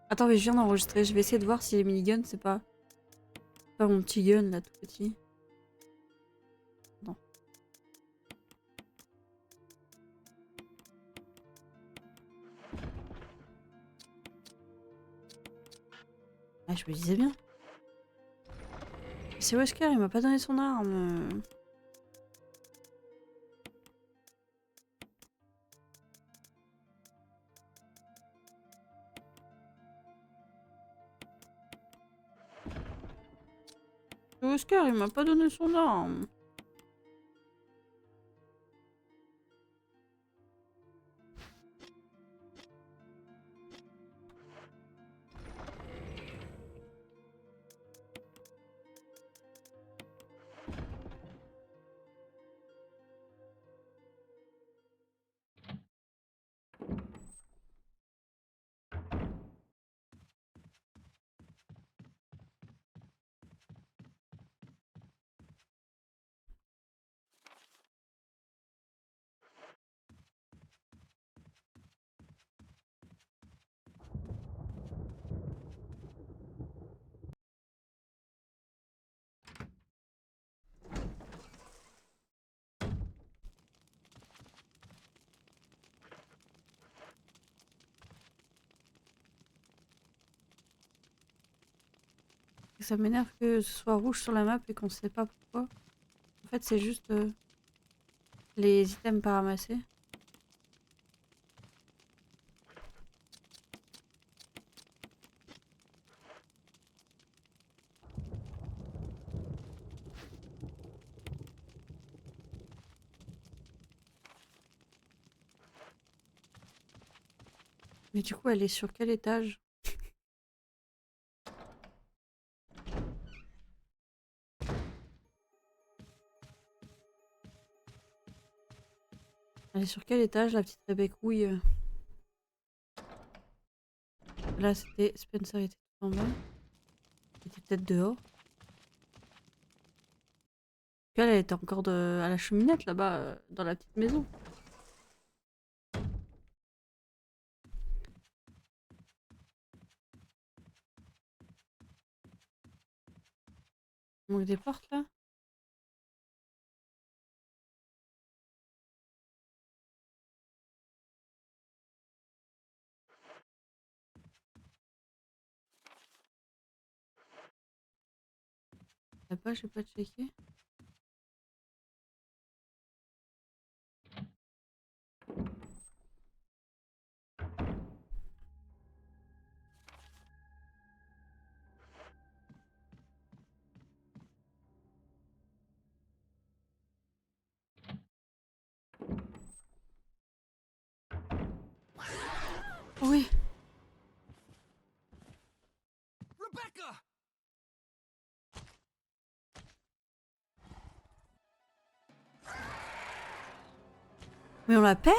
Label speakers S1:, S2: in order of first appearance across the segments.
S1: Attends, mais je viens d'enregistrer. Je vais essayer de voir si les miniguns, c'est pas mon petit gun là, tout petit. Non. Ah, je me disais bien. C'est Wesker, il m'a pas donné son arme. C'est Wesker, il m'a pas donné son arme. Ça m'énerve que ce soit rouge sur la map et qu'on sait pas pourquoi. En fait, c'est juste les items pas ramassés. Mais du coup, elle est sur quel étage? Elle est sur quel étage, la petite Rebecouille? Là, c'était Spencer était tout en bas. Il était peut-être dehors. Puis elle était encore à la cheminette là-bas, dans la petite maison. Il manque des portes là? Là-bas, j'ai pas checké. Oui.
S2: Rebecca!
S1: Mais on la perd?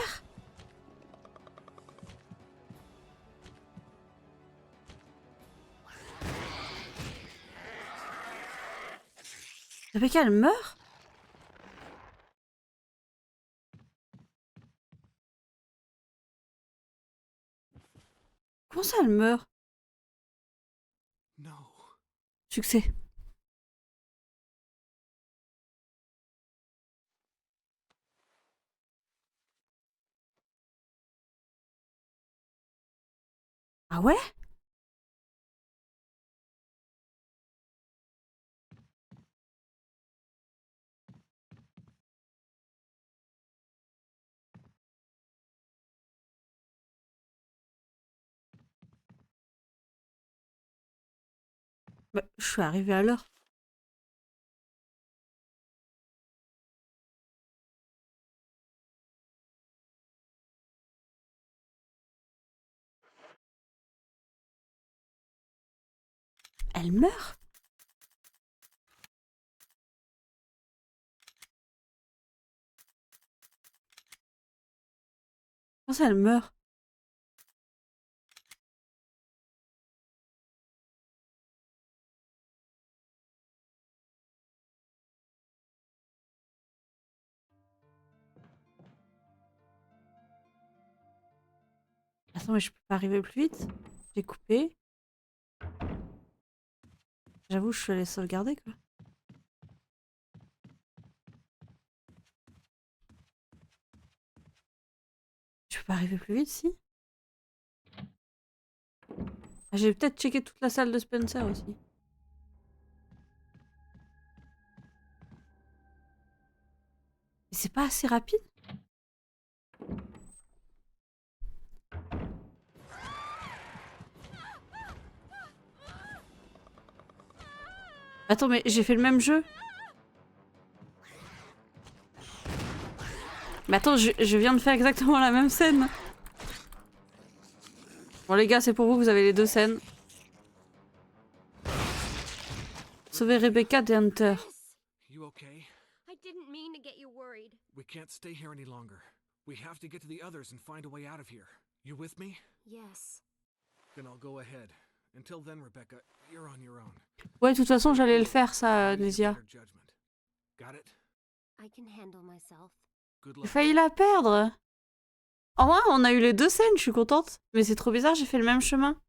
S1: Rebecca, elle meurt? Comment ça, elle meurt?
S2: No.
S1: Succès. Ah ouais? Bah, je suis arrivée à l'heure. Elle meurt? Comment ça, elle meurt? Attends, mais je peux pas arriver plus vite? J'ai coupé. J'avoue, je suis allée sauvegarder, quoi. Je peux pas arriver plus vite, si? Ah, j'ai peut-être checké toute la salle de Spencer aussi. Mais c'est pas assez rapide? Attends, mais j'ai fait le même jeu. Mais attends, je viens de faire exactement la même scène. Bon les gars, c'est pour vous avez les deux scènes. Sauver Rebecca des Hunters.
S2: You okay?
S3: I didn't mean to get you worried.
S2: We can't stay here any longer. We have to get to the others and find a way out of here. You with me?
S3: Yes.
S2: Then I'll go ahead. Until then, Rebecca, you're on your own.
S1: Ouais, de toute façon, j'allais le faire, ça,
S2: Use your
S1: Nézia.
S2: better judgment. Got it?
S3: I can handle myself.
S2: Good
S1: J'ai
S2: luck.
S1: failli la perdre. En vrai, on a eu les deux scènes, je suis contente. Mais c'est trop bizarre, j'ai fait le même chemin.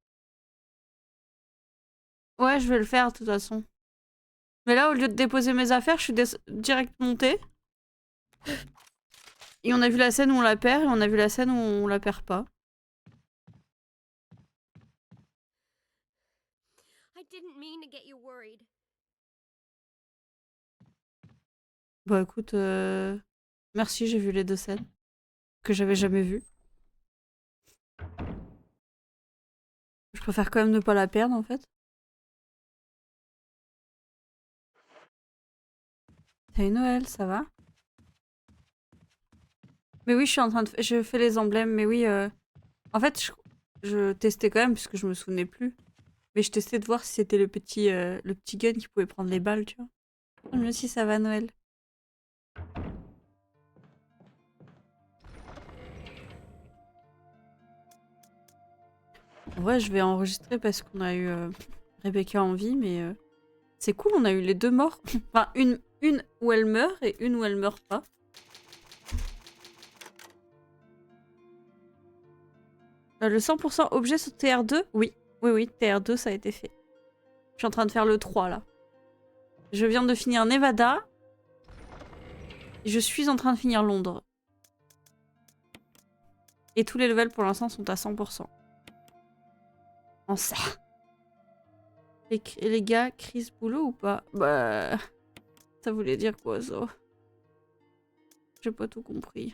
S1: Ouais, je vais le faire, de toute façon. Mais là, au lieu de déposer mes affaires, je suis direct montée. Et on a vu la scène où on la perd, et on a vu la scène où on la perd pas.
S3: I didn't mean to get you worried.
S1: Bah écoute, merci, j'ai vu les deux scènes. Que j'avais jamais vues. Je préfère quand même ne pas la perdre, en fait. Salut Noël, ça va? Mais oui, je suis en train de... Je fais les emblèmes, mais oui... En fait, je testais quand même, puisque je me souvenais plus. Mais je testais de voir si c'était le petit gun qui pouvait prendre les balles, tu vois. Mieux si ça va, Noël. En vrai, je vais enregistrer parce qu'on a eu Rebecca en vie, mais c'est cool, on a eu les deux morts. Enfin, une où elle meurt et une où elle meurt pas. Le 100% objet sur TR2? Oui. Oui, TR2, ça a été fait. Je suis en train de faire le 3, là. Je viens de finir Nevada. Je suis en train de finir Londres. Et tous les levels, pour l'instant, sont à 100%. En ça. Et les gars, Chris boulot ou pas? Bah... Ça voulait dire quoi, ça? J'ai pas tout compris.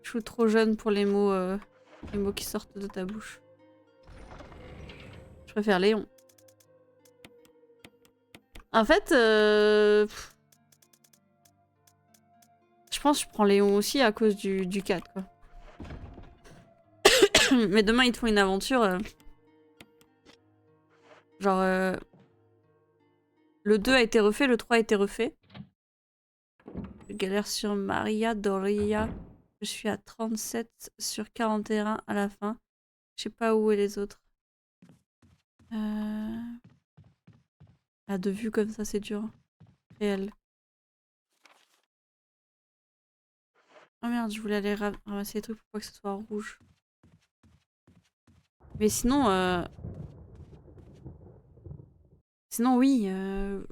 S1: Je suis trop jeune pour les mots qui sortent de ta bouche. Je préfère Léon. En fait, je pense que je prends Léon aussi à cause du 4, quoi. Mais demain, ils te font une aventure. Genre... le 2 a été refait, le 3 a été refait. Je galère sur Maria Doria. Je suis à 37 sur 41 à la fin. Je sais pas où est les autres. Ah, de vue comme ça, c'est dur. Réel. Oh merde, je voulais aller ramasser les trucs pour pas que ce soit rouge. Mais sinon... Sinon, oui,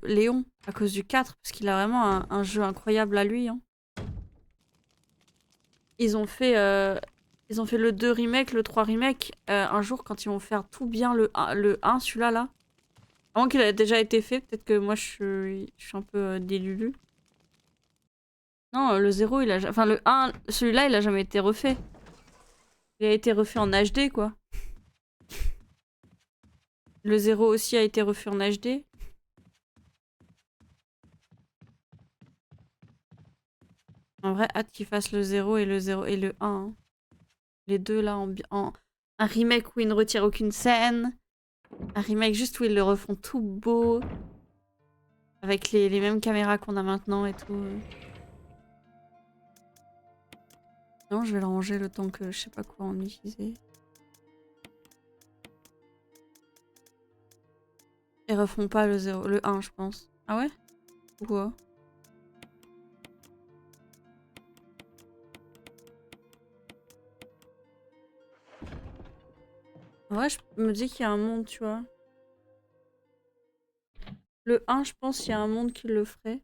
S1: Léon, à cause du 4, parce qu'il a vraiment un jeu incroyable à lui. Hein. Ils ont fait le 2 remake, le 3 remake. Un jour, quand ils vont faire tout bien le 1 celui-là, là. Avant qu'il ait déjà été fait, peut-être que moi, je suis un peu délulu. Non, le 0, il a... Enfin, le 1, celui-là, il a jamais été refait. Il a été refait en HD, quoi. Le 0 aussi a été refait en HD. En vrai, hâte qu'ils fassent le 0 et le 0 et le 1. Hein. Les deux là en un remake où ils ne retirent aucune scène. Un remake juste où ils le refont tout beau. Avec les mêmes caméras qu'on a maintenant et tout. Non, je vais le ranger le temps que je sais pas quoi en utiliser. Ils refont pas le 0, le 1 je pense. Ah ouais? Pourquoi? Ouais, je me dis qu'il y a un monde, tu vois. Le 1, je pense qu'il y a un monde qui le ferait.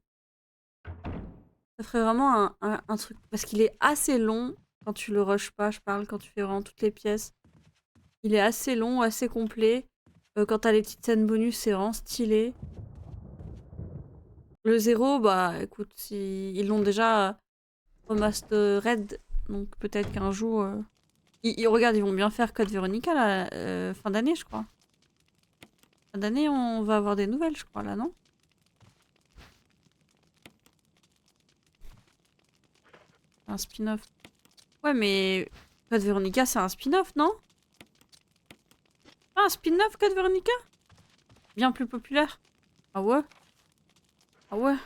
S1: Ça ferait vraiment un truc. Parce qu'il est assez long quand tu le rushes pas, je parle, quand tu fais vraiment toutes les pièces. Il est assez long, assez complet. Quand t'as les petites scènes bonus, c'est vraiment stylé. Le 0, bah écoute, ils l'ont déjà remastered, donc peut-être qu'un jour. Regarde, ils vont bien faire Code Veronica là, fin d'année, je crois. Fin d'année, on va avoir des nouvelles, je crois, là, non? Un spin-off. Ouais, mais Code Veronica, c'est un spin-off, non? Ah, un spin-off Code Veronica? Bien plus populaire. Ah ouais? Ah ouais?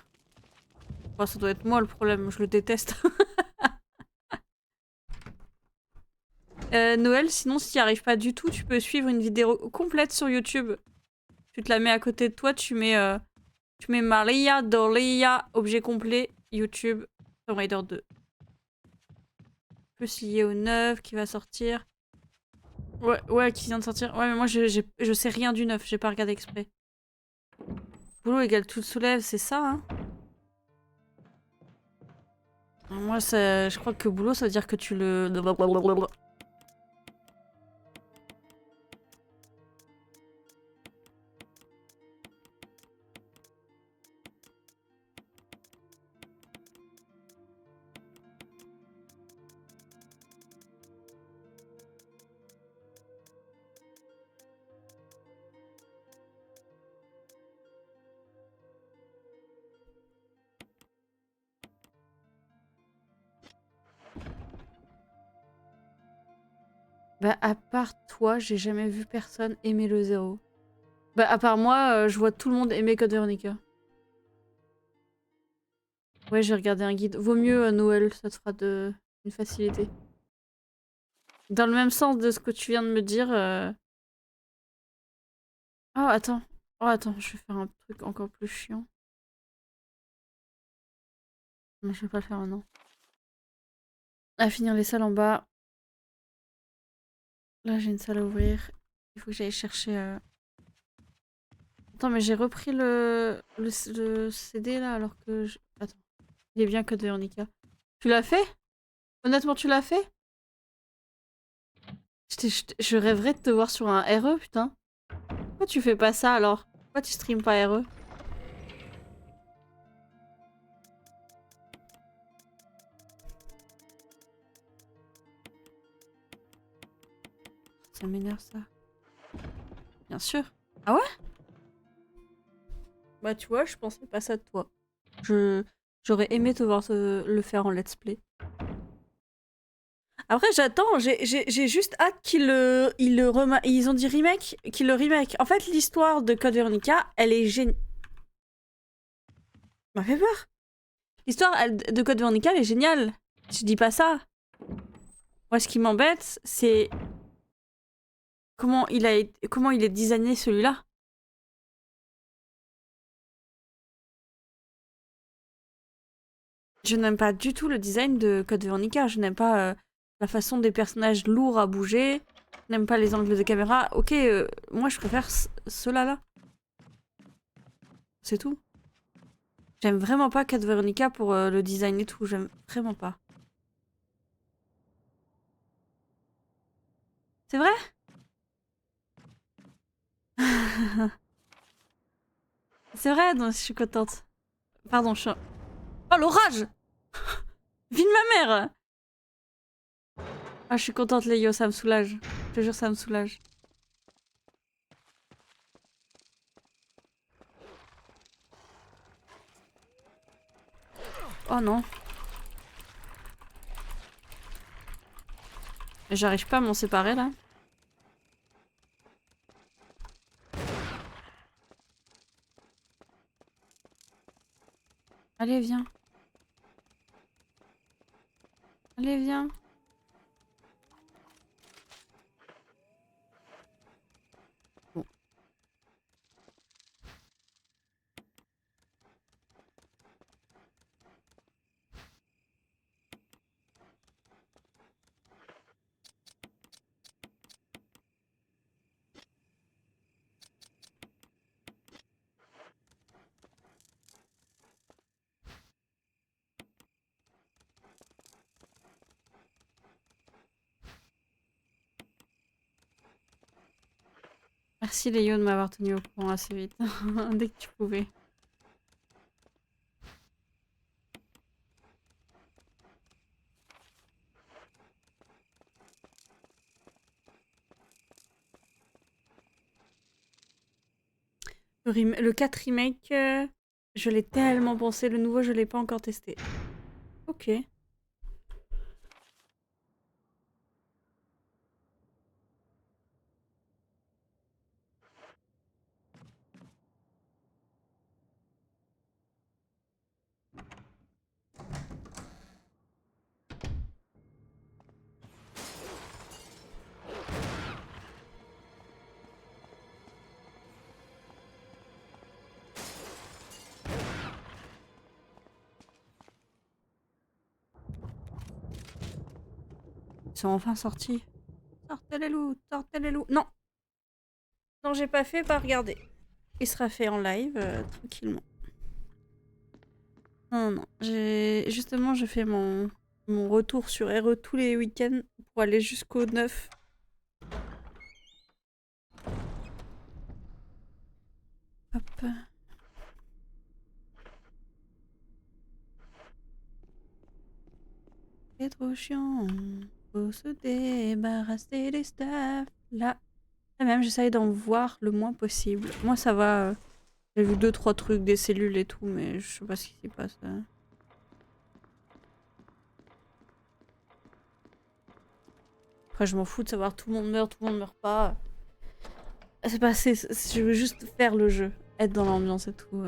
S1: Bah, ça doit être moi le problème, je le déteste. Noël, sinon, si t'y arrives pas du tout, tu peux suivre une vidéo complète sur YouTube. Tu te la mets à côté de toi, tu mets Maria Dolia, objet complet, YouTube, Tomb Raider 2. Plus lié au 9 qui va sortir. Ouais, ouais, qui vient de sortir. Ouais, mais moi, je sais rien du 9, j'ai pas regardé exprès. Boulot égale tout soulève, c'est ça, hein? Moi, je crois que boulot, ça veut dire que tu le... Bah, à part toi, j'ai jamais vu personne aimer le 0. Bah, à part moi, je vois tout le monde aimer Code Veronica. Ouais, j'ai regardé un guide. Vaut mieux Noël, ça te fera une facilité. Dans le même sens de ce que tu viens de me dire. Oh, attends. Oh, attends, je vais faire un truc encore plus chiant. Non, je vais pas le faire maintenant. À finir les salles en bas. Là, j'ai une salle à ouvrir. Il faut que j'aille chercher... Attends, mais j'ai repris le CD là alors que... Attends. Il est bien Code Veronica. Tu l'as fait? Honnêtement, tu l'as fait? Je rêverais de te voir sur un RE, putain. Pourquoi tu fais pas ça alors? Pourquoi tu streams pas RE? Ça m'énerve ça. Bien sûr. Ah ouais? Bah tu vois, je pensais pas ça de toi. J'aurais aimé te voir le faire en let's play. Après j'attends, j'ai juste hâte ils ont dit remake, qu'ils le remake. En fait l'histoire de Code Veronica, elle est géniale. M'a fait peur. L'histoire de Code Veronica, elle est géniale. Je dis pas ça. Moi ce qui m'embête, c'est comment il est designé celui-là. Je n'aime pas du tout le design de Code Veronica. Je n'aime pas la façon des personnages lourds à bouger. Je n'aime pas les angles de caméra. Ok, moi je préfère ceux-là là. C'est tout. J'aime vraiment pas Code Veronica pour le design et tout. J'aime vraiment pas. C'est vrai? C'est vrai, donc je suis contente. Pardon, je suis... Oh l'orage! Vie de ma mère! Ah, je suis contente, Léo, ça me soulage. Je te jure, ça me soulage. Oh non. J'arrive pas à m'en séparer là. Allez, viens. Allez, viens. Bon. Merci Léo de m'avoir tenu au courant assez vite, dès que tu pouvais. Le 4 remake, je l'ai tellement pensé. Le nouveau, je l'ai pas encore testé. Ok. Ils sont enfin sortis. Sortez les loups, sortez les loups. Non, non, j'ai pas fait, pas regarder. Il sera fait en live, tranquillement. Non, non, non. Justement, je fais mon retour sur RE tous les week-ends pour aller jusqu'au 9. Hop. C'est trop chiant. Faut se débarrasser des staffs. Là. Et même, j'essaye d'en voir le moins possible. Moi, ça va. J'ai vu 2-3 trucs, des cellules et tout, mais je sais pas ce qui s'y passe. Après, je m'en fous de savoir tout le monde meurt pas. C'est pas assez. Je veux juste faire le jeu. Être dans l'ambiance et tout.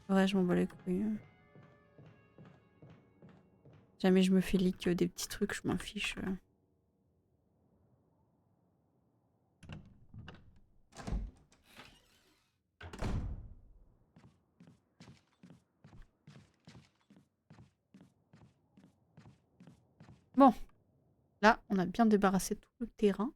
S1: Ouais, je m'en bats les couilles. Jamais je me fais leak des petits trucs, je m'en fiche. Bon. Là, on a bien débarrassé tout le terrain.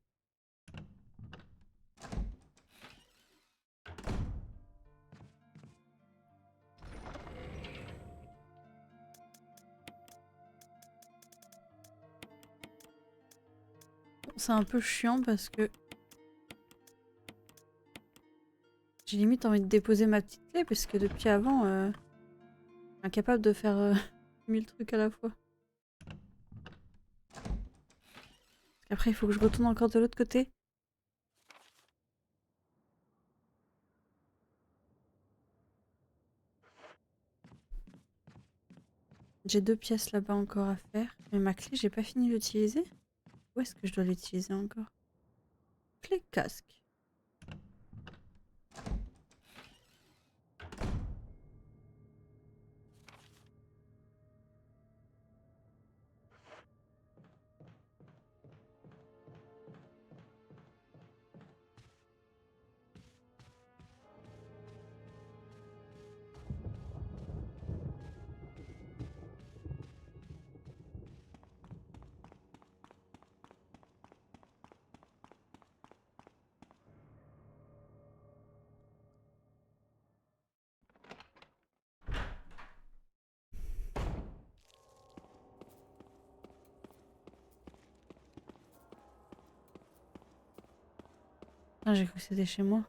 S1: C'est un peu chiant parce que j'ai limite envie de déposer ma petite clé parce que depuis avant, je suis incapable de faire 1000 trucs à la fois. Après, il faut que je retourne encore de l'autre côté. J'ai 2 pièces là-bas encore à faire. Mais ma clé, j'ai pas fini d'utiliser. Où est-ce que je dois l'utiliser encore? Clé casque. Ah, j'ai cru que c'était chez moi.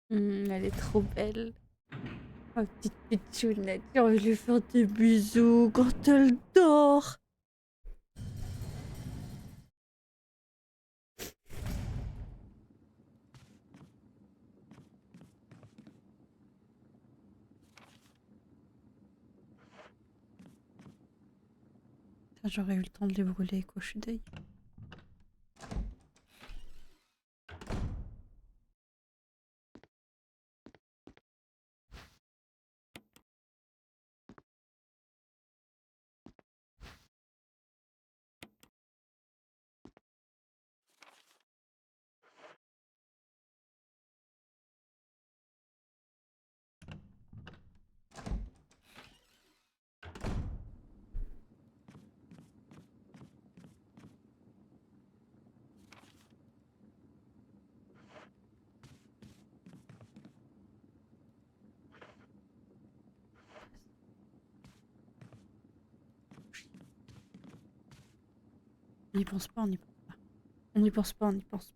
S1: Elle est trop belle. Ma petite pitchounette, j'ai envie de lui faire des bisous quand elle dort. J'aurais eu le temps de les brûler, quoi, je suis deg. On n'y pense pas, on n'y pense pas. On n'y pense pas, on n'y pense pas.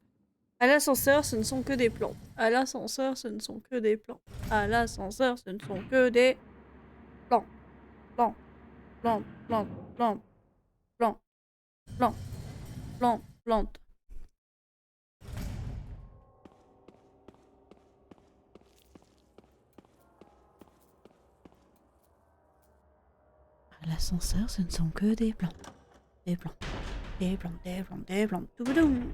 S1: À l'ascenseur, ce ne sont que des plantes. À l'ascenseur, ce ne sont que des plantes. À l'ascenseur, ce ne sont que des plantes. Plantes, plantes, plantes, plantes, plantes, plantes, plantes, plantes. À l'ascenseur, ce ne sont que des plantes. Des plantes. Des plantes, des plantes, des plantes. Toudoum.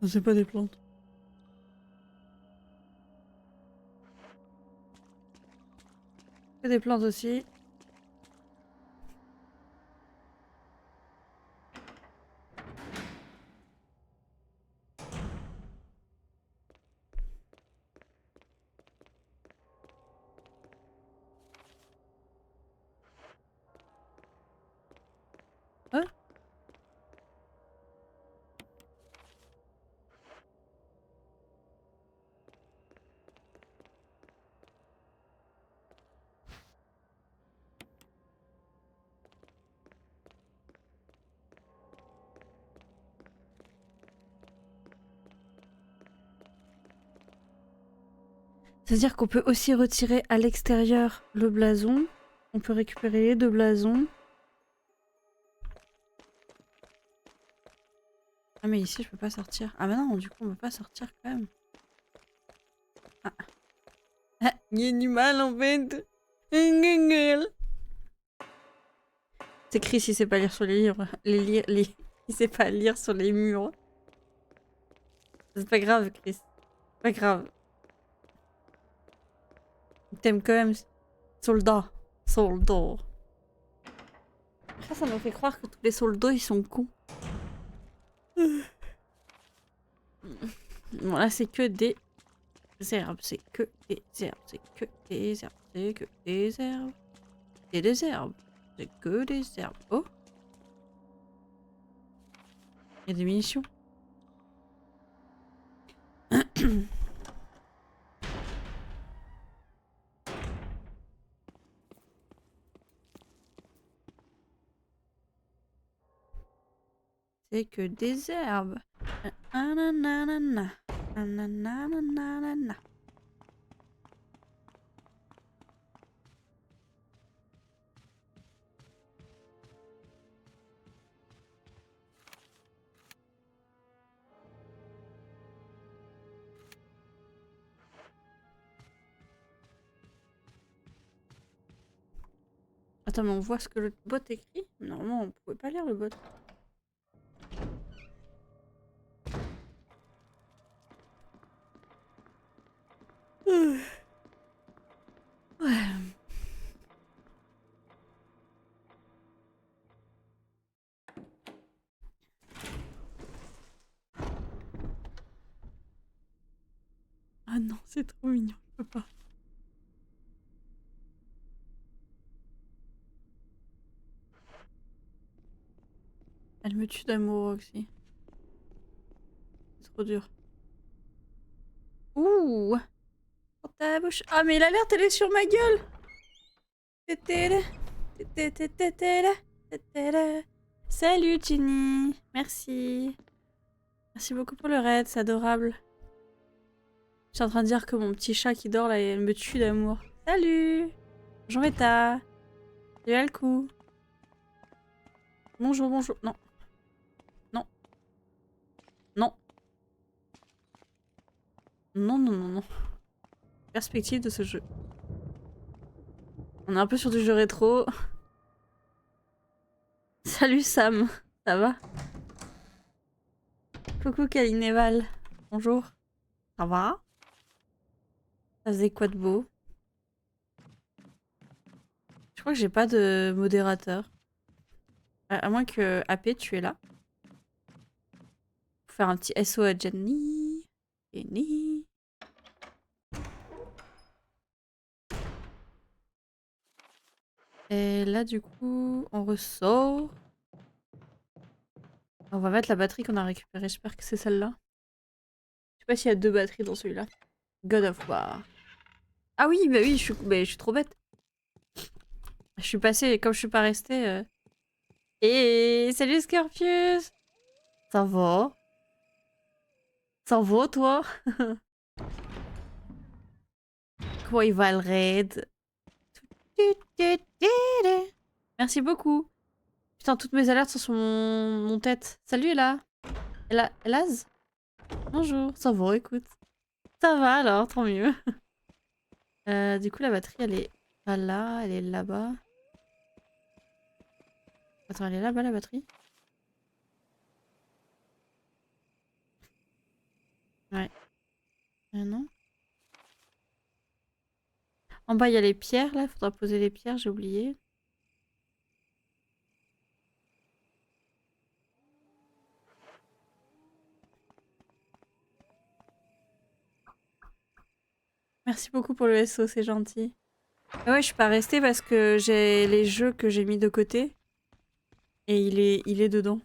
S1: C'est pas des plantes. C'est des plantes aussi. Hein? C'est-à-dire qu'on peut aussi retirer à l'extérieur le blason. On peut récupérer les deux blasons. Ah mais ici je peux pas sortir. Ah bah non, du coup on peut pas sortir quand même. Ah. Ah, il y a du mal en fait. C'est Chris, il sait pas lire sur les livres. Il sait pas lire sur les murs. C'est pas grave Chris. Pas grave. T'aimes quand même soldat. Soldat. Après ça nous fait croire que tous les soldats ils sont cons. Bon là c'est que des herbes, c'est que des herbes, c'est que des herbes, c'est que des herbes. Et des herbes, c'est que des herbes. Oh, il y a des munitions. C'est que des herbes. Nananana. Nananana. Attends, mais on voit ce que le bot écrit? Normalement, on pouvait pas lire le bot. Ouais. Ah non, c'est trop mignon, je peux pas. Elle me tue d'amour aussi. C'est trop dur. Ouh! Dans ta bouche. Ah, mais l'alerte, elle est sur ma gueule! Tétéla. Tététététéla. Tétéla. Salut Ginny! Merci. Merci beaucoup pour le raid, c'est adorable. Je suis en train de dire que mon petit chat qui dort là, elle me tue d'amour. Salut! Bonjour Veta! Salut Alcou! Bonjour, bonjour. Non. Non. Non. Non, non, non, non. Perspective de ce jeu. On est un peu sur du jeu rétro. Salut Sam, ça va? Coucou Kalineval. Bonjour. Ça va? Ça faisait quoi de beau? Je crois que j'ai pas de modérateur. À moins que AP, tu es là. Faut faire un petit SO à Jenny. Jenny. Et là, du coup, on ressort. On va mettre la batterie qu'on a récupérée. J'espère que c'est celle-là. sais pas s'il y a 2 batteries dans celui-là. God of War. Ah oui, bah oui, je suis trop bête. Je suis passée, comme je suis pas restée... Et salut Scorpius! Ça va? Ça va, toi? Comment il va le raid? Merci beaucoup. Putain, toutes mes alertes sont sur mon tête. Salut, Ella. Elaz? Bonjour. Ça va, écoute. Ça va alors, tant mieux. Du coup, la batterie, elle est pas là, elle est là-bas. Attends, elle est là-bas, la batterie? Ouais. Non? En bas, il y a les pierres, là. Faudra poser les pierres, j'ai oublié. Merci beaucoup pour le SO, c'est gentil. Ah ouais, je suis pas restée parce que j'ai les jeux que j'ai mis de côté. Et il est dedans.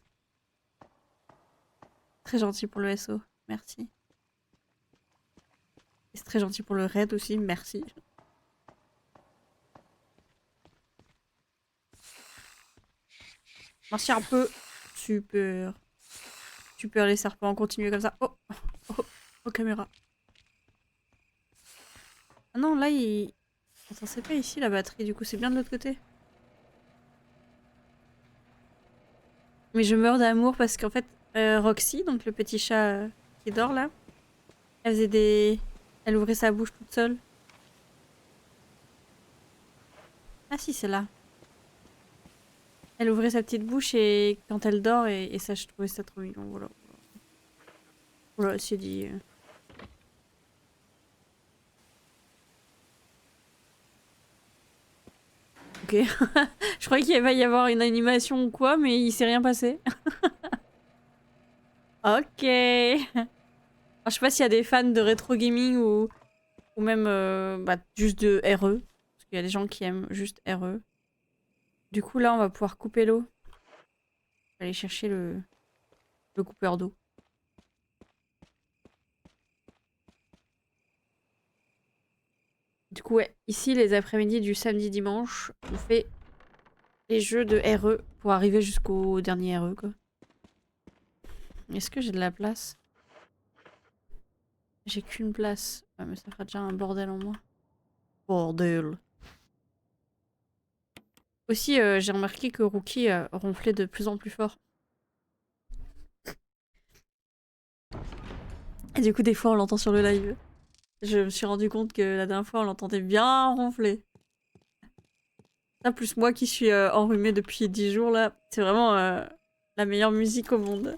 S1: Très gentil pour le SO. Merci. Et c'est très gentil pour le raid aussi. Merci. Merci un peu. Super. Super les serpents. Continuez comme ça. Oh. Oh. Oh, caméra. Ah non, là, il... Attends, c'est pas ici la batterie. Du coup, c'est bien de l'autre côté. Mais je meurs d'amour parce qu'en fait, Roxy, donc le petit chat qui dort là, elle faisait des... Elle ouvrait sa bouche toute seule. Ah si, c'est là. Elle ouvrait sa petite bouche et quand elle dort, et ça, je trouvais ça trop mignon. Voilà. Voilà, c'est dit. Ok. Je croyais qu'il va y avoir une animation ou quoi, mais il s'est rien passé. Ok. Alors, je sais pas s'il y a des fans de rétro gaming ou même bah, juste de RE. Parce qu'il y a des gens qui aiment juste RE. Du coup, là, on va pouvoir couper l'eau. Aller chercher le coupeur d'eau. Du coup, ouais, ici, les après-midi du samedi-dimanche, on fait les jeux de RE pour arriver jusqu'au dernier RE, quoi. Est-ce que j'ai de la place? J'ai qu'une place. Ouais, mais ça fera déjà un bordel en moins. Bordel. Aussi, j'ai remarqué que Rookie ronflait de plus en plus fort. Et du coup, des fois, on l'entend sur le live. Je me suis rendu compte que la dernière fois, on l'entendait bien ronfler. Ça, plus moi qui suis enrhumée depuis 10 jours, là, c'est vraiment la meilleure musique au monde.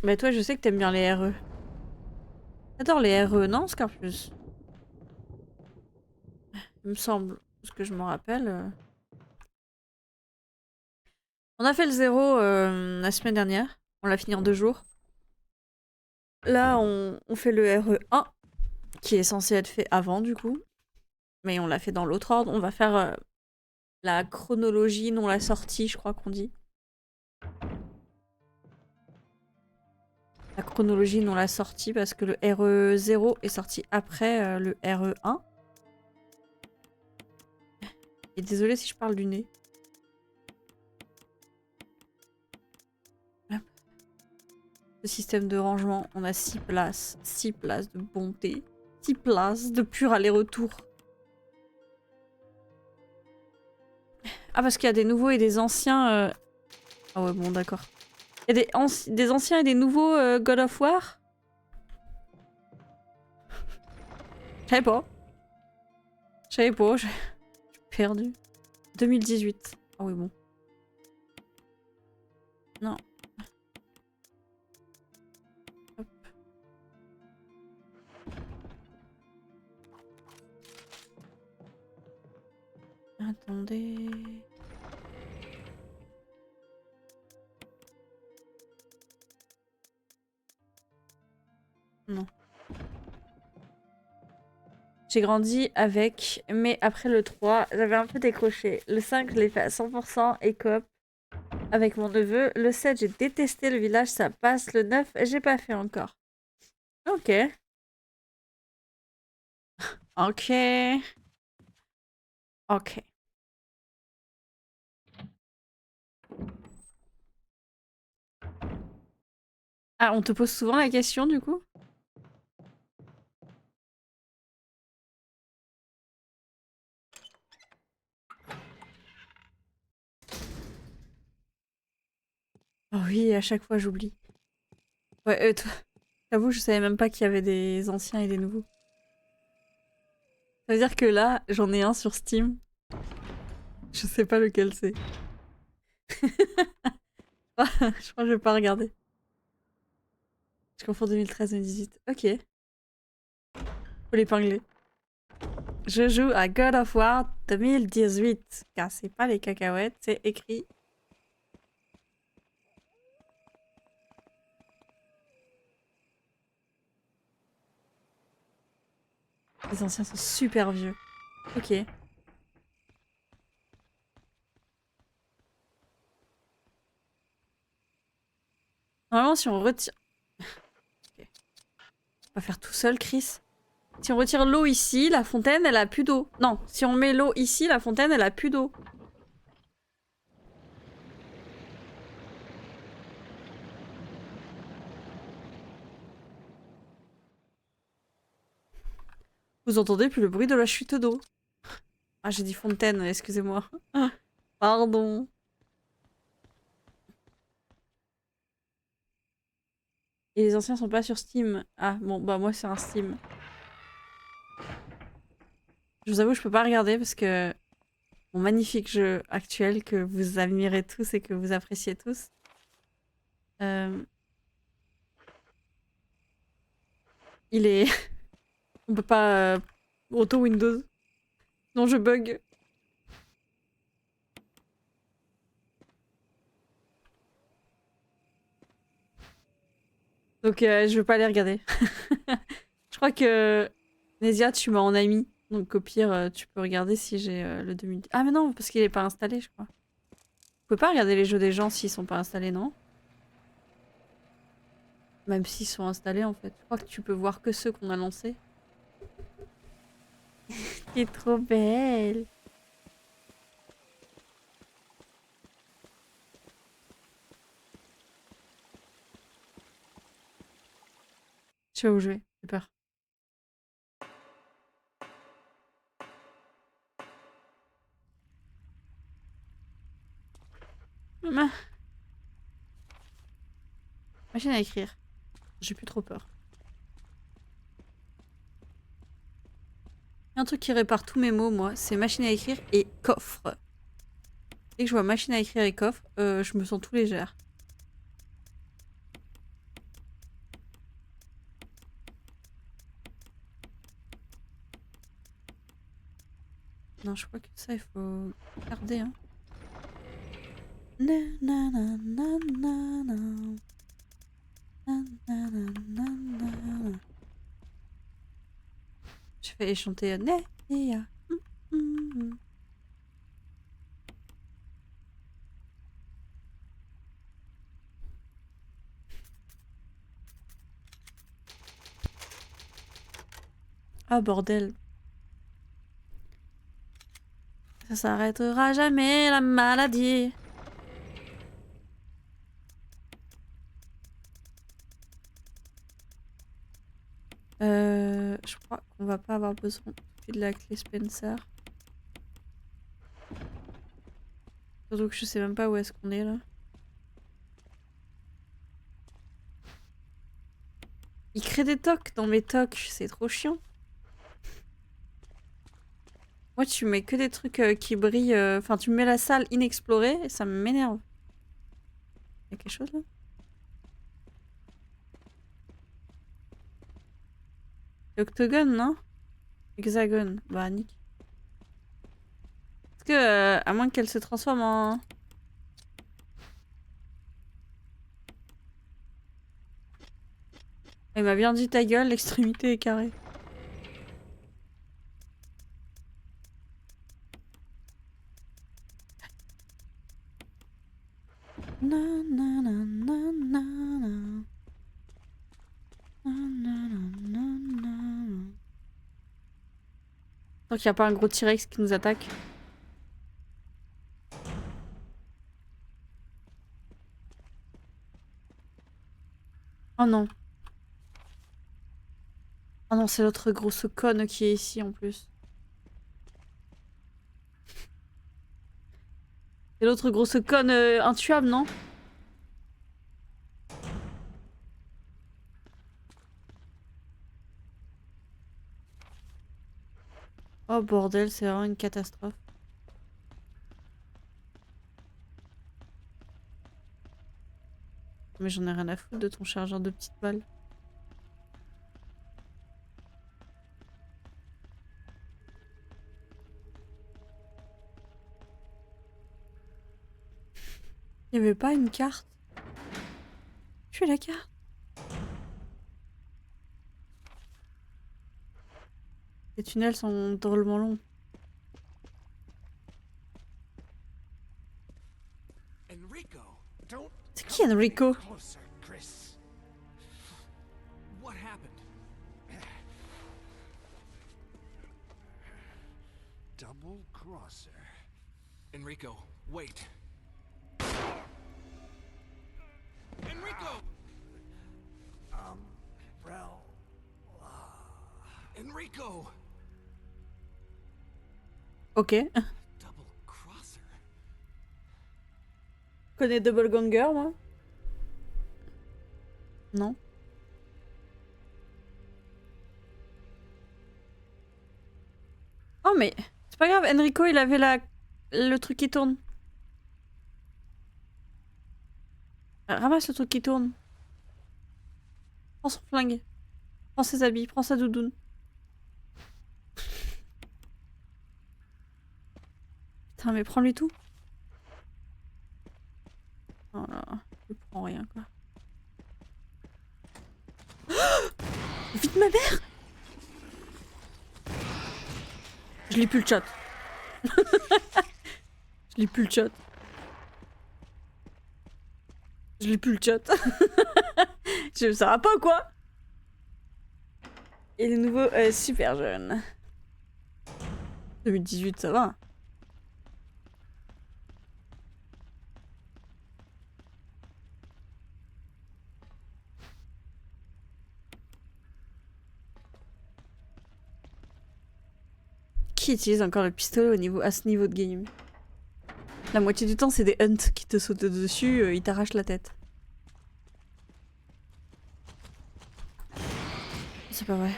S1: Mais toi, je sais que t'aimes bien les RE. J'adore les RE, non, Scarpus? Il me semble, ce que je me rappelle. On a fait le 0 la semaine dernière. On l'a fini en 2 jours. Là, on fait le RE1, qui est censé être fait avant, du coup. Mais on l'a fait dans l'autre ordre. On va faire la chronologie, non la sortie, je crois qu'on dit. La chronologie, non la sortie, parce que le RE0 est sorti après le RE1. Et désolé si je parle du nez. Hop. Le système de rangement, on a 6 places. 6 places de bonté. 6 places de pur aller-retour. Ah, parce qu'il y a des nouveaux et des anciens... Ah ouais, bon, d'accord. Il y a des anciens et des nouveaux God of War. Je savais pas. Je savais pas, j'ai perdu. 2018. Ah oui, bon. Non. Hop. Attendez... J'ai grandi avec, mais après le 3, j'avais un peu décroché. Le 5, je l'ai fait à 100% et coop avec mon neveu. Le 7, j'ai détesté le village, ça passe. Le 9, j'ai pas fait encore. Ok. Ok. Ok. Ah, on te pose souvent la question du coup? Oh oui, à chaque fois j'oublie. Ouais, j'avoue, je savais même pas qu'il y avait des anciens et des nouveaux. Ça veut dire que là, j'en ai un sur Steam. Je sais pas lequel c'est. Je crois que je vais pas regarder. Je confonds 2013-2018. Ok. Faut l'épingler. Je joue à God of War 2018. Car c'est pas les cacahuètes, c'est écrit. Les anciens sont super vieux. Ok. Normalement, si on retire... Ok. On va faire tout seul, Chris. Si on retire l'eau ici, la fontaine, elle a plus d'eau. Non, si on met l'eau ici, la fontaine, elle a plus d'eau. Vous entendez plus le bruit de la chute d'eau. Ah, j'ai dit fontaine, excusez-moi. Pardon. Et les anciens sont pas sur Steam. Ah, bon, bah moi c'est un Steam. Je vous avoue, je peux pas regarder parce que mon magnifique jeu actuel que vous admirez tous et que vous appréciez tous. Il est... On peut pas auto Windows. Non, je bug. Donc je vais pas les regarder. Je crois que Nesia, tu m'as en ami. Donc au pire, tu peux regarder si j'ai le 2000. Ah mais non, parce qu'il est pas installé, je crois. Vous pouvez pas regarder les jeux des gens s'ils sont pas installés, non? Même s'ils sont installés, en fait. Je crois que tu peux voir que ceux qu'on a lancés. Qui est trop belle. Je sais pas où je vais, j'ai peur. Maman. Machine à écrire. J'ai plus trop peur. Il y a un truc qui répare tous mes mots, moi, c'est machine à écrire et coffre. Dès que je vois machine à écrire et coffre, je me sens tout légère. Non, je crois que ça, il faut garder, hein. Na, na, na, na, na, na. Na, na, na, na, na. Je vais chanter Neia. Ah bordel. Ça s'arrêtera jamais la maladie. Je crois qu'on va pas avoir besoin de la clé Spencer. Surtout que je sais même pas où est-ce qu'on est là. Il crée des tocs dans mes tocs, c'est trop chiant. Moi tu mets que des trucs qui brillent, enfin tu me mets la salle inexplorée et ça m'énerve. Y'a quelque chose là? Octogone, non? Hexagone, bah nique. Est-ce que, à moins qu'elle se transforme en... Elle m'a bien dit ta gueule, l'extrémité est carrée. Na, na, na, na, na, na. Na, na, na, na, na. Tant qu'il n'y a pas un gros T-Rex qui nous attaque. Oh non. Oh non, c'est l'autre grosse conne qui est ici en plus. C'est l'autre grosse conne intuable, non? Oh bordel, c'est vraiment une catastrophe. Mais j'en ai rien à foutre de ton chargeur de petites balles. Il n'y avait pas une carte. Je fais la carte. Les tunnels sont drôlement longs.
S2: Enrico, don't
S1: C'est qui Enrico?
S2: closer, Chris. What happened?
S4: Double crosser.
S2: Enrico, wait. Enrico!
S4: Well,
S2: Enrico!
S1: Ok.
S2: Double crosser.
S1: Je connais Double Ganger, moi. Non. Oh mais c'est pas grave, Enrico il avait le truc qui tourne. Ramasse le truc qui tourne. Prends son flingue. Prends ses habits, prends sa doudoune. Putain mais prends-lui tout. Oh là là, je prends rien quoi. Vite ma mère! Je lis plus le chat. Je lis plus le chat. Je lis plus le chat. Ça va pas quoi? Et les nouveaux super jeunes. 2018 ça va. Qui utilise encore le pistolet à ce niveau de game? La moitié du temps, c'est des hunts qui te sautent dessus, ils t'arrachent la tête. C'est pas vrai.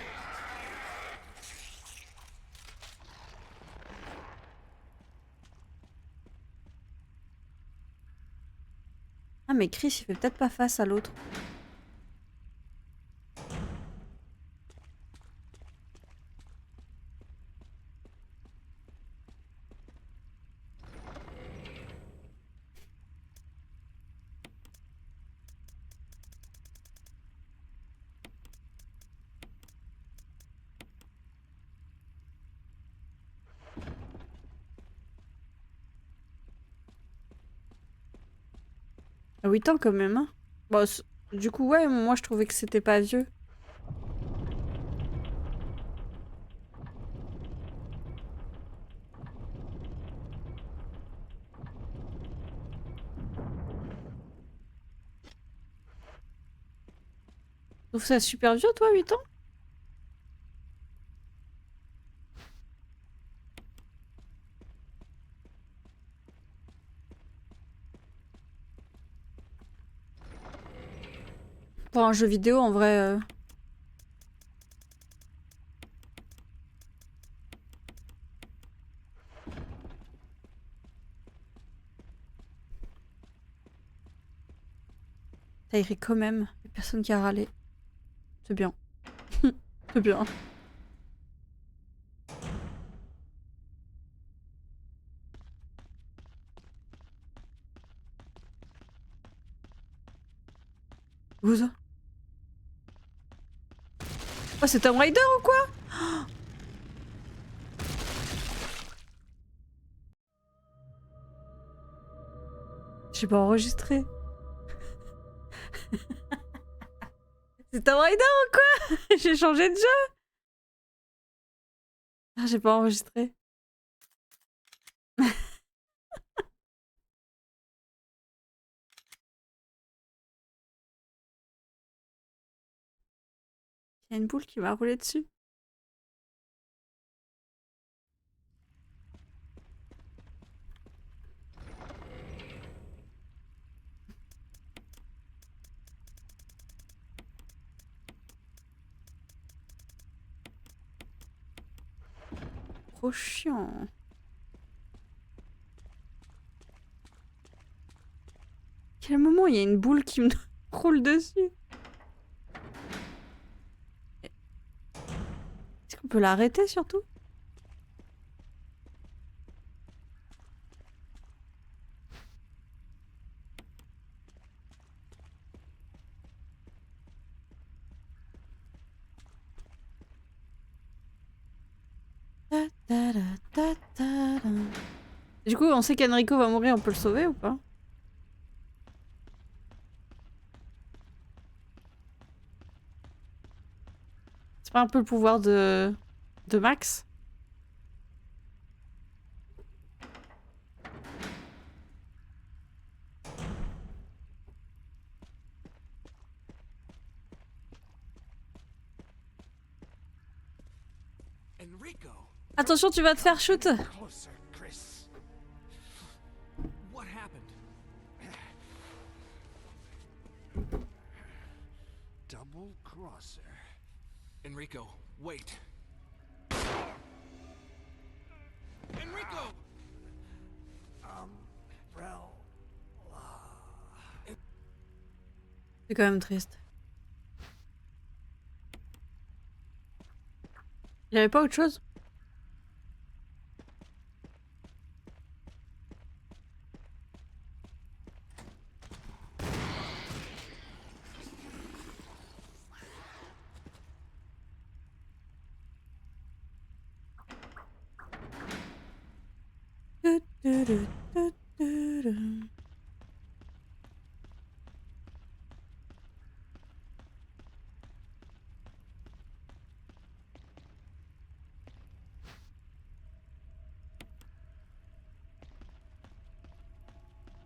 S1: Ah mais Chris, il fait peut-être pas face à l'autre. À 8 ans quand même, hein. Bon, du coup, ouais, moi je trouvais que c'était pas vieux. Tu trouves ça super vieux, toi, 8 ans? Pour un jeu vidéo, en vrai... T'as écrit quand même. Y'a personne qui a râlé. C'est bien. C'est bien. Où ça? Oh, c'est Tomb Raider ou quoi? J'ai pas enregistré. C'est Tomb Raider ou quoi? J'ai changé de jeu. Ah, j'ai pas enregistré. Il y a une boule qui m'a roulé dessus. Trop chiant. Quel moment il y a une boule qui me roule dessus? Est-ce qu'on peut l'arrêter surtout? Ta ta ra ta ta ra. Du coup, on sait qu'Enrico va mourir, on peut le sauver ou pas? C'est pas un peu le pouvoir de Max?
S2: Enrico,
S1: Attention, tu vas te faire shoot!
S4: Closer, Chris.
S2: what happened?
S4: Double crosser.
S2: Enrico, wait. Enrico!
S4: Well,
S1: C'est quand même triste. Il y avait pas autre chose?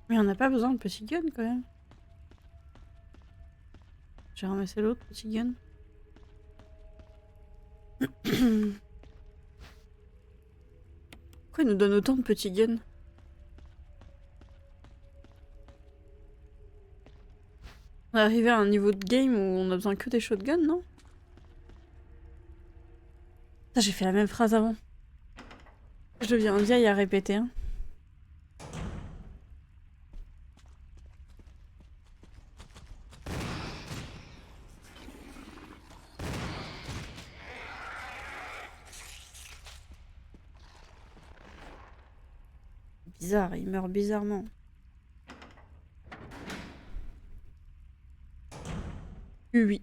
S1: Mais on n'a pas besoin de petit gun quand même. J'ai ramassé l'autre petit gun. Pourquoi il nous donne autant de petits guns? On est arrivé à un niveau de game où on a besoin que des shotguns, non? Putain, j'ai fait la même phrase avant. Je deviens vieille à répéter. Hein. Bizarre, il meurt bizarrement. Oui.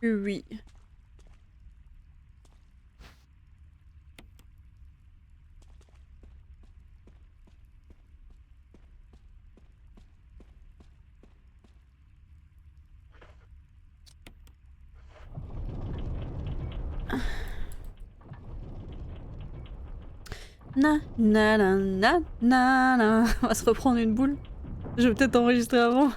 S1: Oui. Na na na na na na. On va se reprendre une boule. Je vais peut-être enregistrer avant.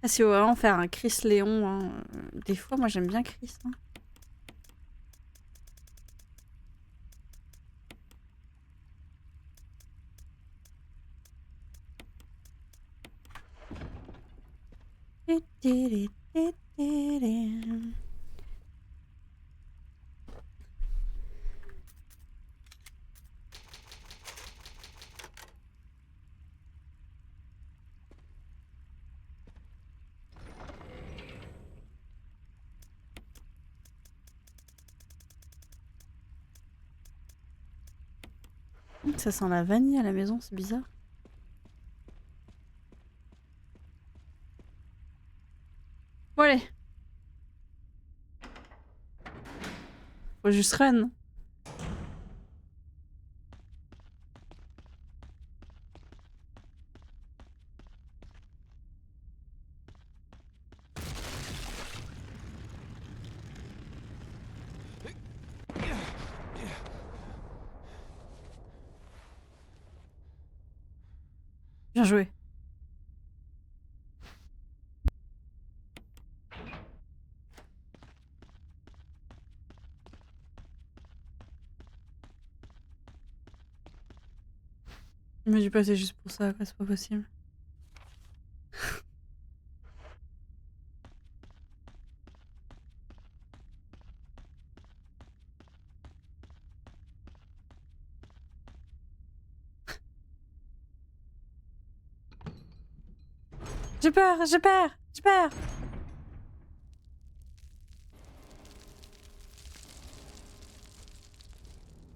S1: Ah, si on va vraiment faire un Chris Léon, hein. Des fois, moi j'aime bien Chris. Hein. Ça sent la vanille à la maison, c'est bizarre. Bon allez. Faut juste run. Bien joué. Il m'a dû passer juste pour ça, quoi, c'est pas possible. J'ai peur, j'ai peur, j'ai peur.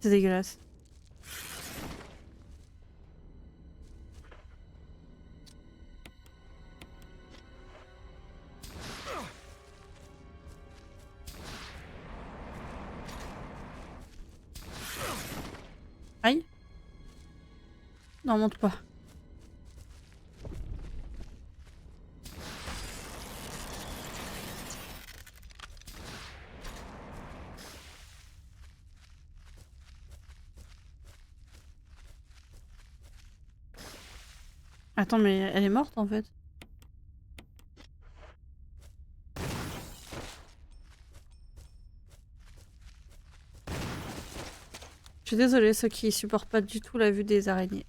S1: C'est dégueulasse. Aïe. Non, monte pas. Attends, mais elle est morte en fait. Je suis désolée, ceux qui supportent pas du tout la vue des araignées.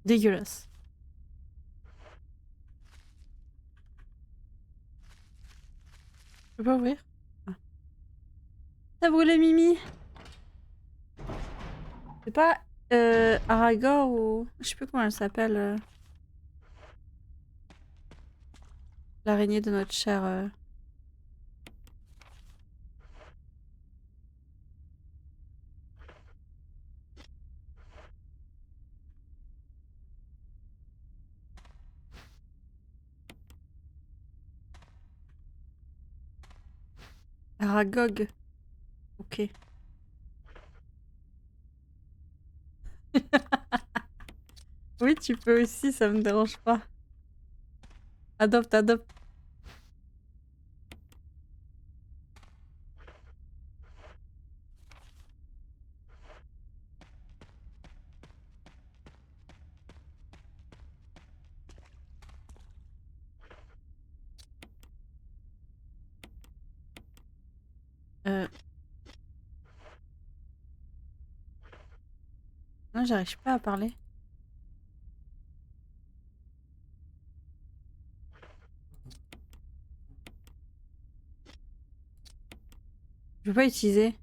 S1: Dégueulasse. Je peux pas ouvrir? Ah. Ça brûlé Mimi. C'est pas Aragorn ou... Je sais plus comment elle s'appelle. L'araignée de notre cher... Aragog. Ok. Oui, tu peux aussi, ça me dérange pas. Adopte, adopte. Non, j'arrive pas à parler. Je peux pas utiliser.